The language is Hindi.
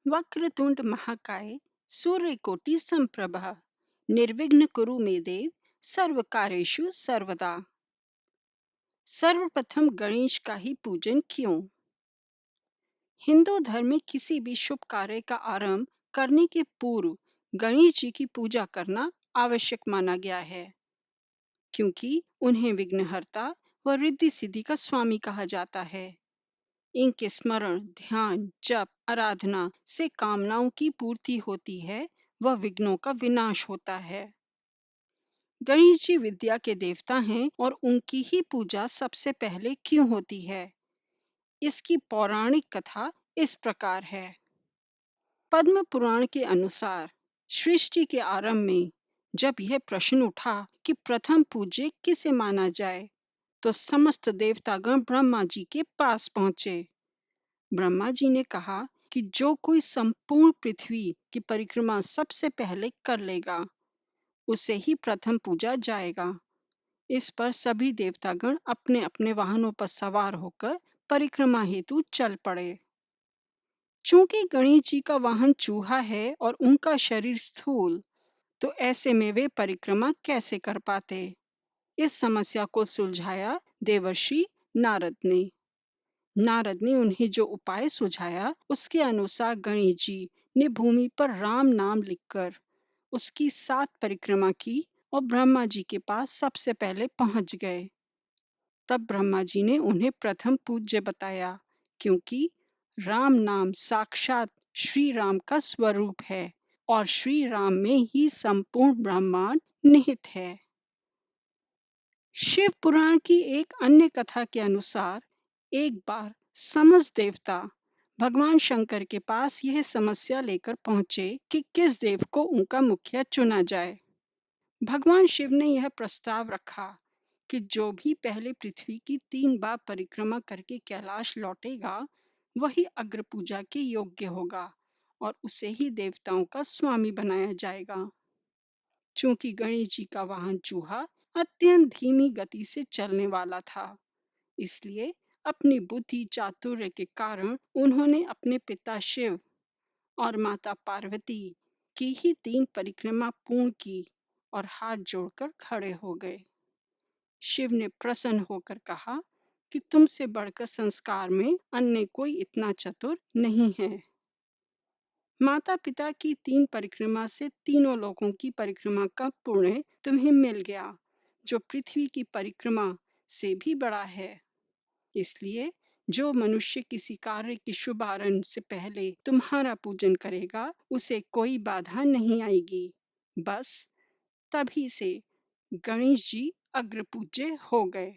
वक्रतुंड महाकाय सूर्यकोटि संप्रभा निर्विघ्न कुरु मे देव सर्व कार्येषु सर्वदा। सर्वप्रथम गणेश का ही पूजन क्यों? हिंदू धर्म में किसी भी शुभ कार्य का आरंभ करने के पूर्व गणेश जी की पूजा करना आवश्यक माना गया है, क्योंकि उन्हें विघ्नहर्ता व रिद्धि सिद्धि का स्वामी कहा जाता है। इनके स्मरण, ध्यान, जप, आराधना से कामनाओं की पूर्ति होती है व विघ्नों का विनाश होता है। गणेश जी विद्या के देवता हैं और उनकी ही पूजा सबसे पहले क्यों होती है? इसकी पौराणिक कथा इस प्रकार है। पद्म पुराण के अनुसार सृष्टि के आरंभ में जब यह प्रश्न उठा कि प्रथम पूज्य किसे माना जाए, तो समस्त देवतागण ब्रह्मा जी के पास पहुंचे। ब्रह्मा जी ने कहा कि जो कोई संपूर्ण पृथ्वी की परिक्रमा सबसे पहले कर लेगा, उसे ही प्रथम पूजा जाएगा। इस पर सभी देवतागण अपने अपने वाहनों पर सवार होकर परिक्रमा हेतु चल पड़े। चूंकि गणेश जी का वाहन चूहा है और उनका शरीर स्थूल, तो ऐसे में वे परिक्रमा कैसे कर पाते? इस समस्या को सुलझाया देवर्षि नारद ने उन्हें जो उपाय सुझाया, उसके अनुसार गणेश जी ने भूमि पर राम नाम लिखकर उसकी 7 परिक्रमा की और ब्रह्मा जी के पास सबसे पहले पहुंच गए। तब ब्रह्मा जी ने उन्हें प्रथम पूज्य बताया, क्योंकि राम नाम साक्षात श्री राम का स्वरूप है और श्री राम में ही संपूर्ण ब्रह्मांड निहित है। शिव पुराण की एक अन्य कथा के अनुसार एक बार समस्त देवता भगवान शंकर के पास यह समस्या लेकर पहुंचे कि किस देव को उनका मुखिया चुना जाए। भगवान शिव ने यह प्रस्ताव रखा कि जो भी पहले पृथ्वी की 3 बार परिक्रमा करके कैलाश लौटेगा, वही अग्र पूजा के योग्य होगा और उसे ही देवताओं का स्वामी बनाया जाएगा। चूंकि गणेश जी का वाहन चूहा अत्यंत धीमी गति से चलने वाला था, इसलिए अपनी बुद्धि चातुर्य के कारण उन्होंने अपने पिता शिव और माता पार्वती की ही 3 परिक्रमा पूर्ण की और हाथ जोड़कर खड़े हो गए। शिव ने प्रसन्न होकर कहा कि तुमसे बढ़कर संस्कार में अन्य कोई इतना चतुर नहीं है। माता पिता की 3 परिक्रमा से तीनों लोकों की परिक्रमा का पुण्य तुम्हें मिल गया, जो पृथ्वी की परिक्रमा से भी बड़ा है। इसलिए जो मनुष्य किसी कार्य के शुभ आरंभ से पहले तुम्हारा पूजन करेगा, उसे कोई बाधा नहीं आएगी। बस तभी से गणेश जी अग्र पूज्य हो गए।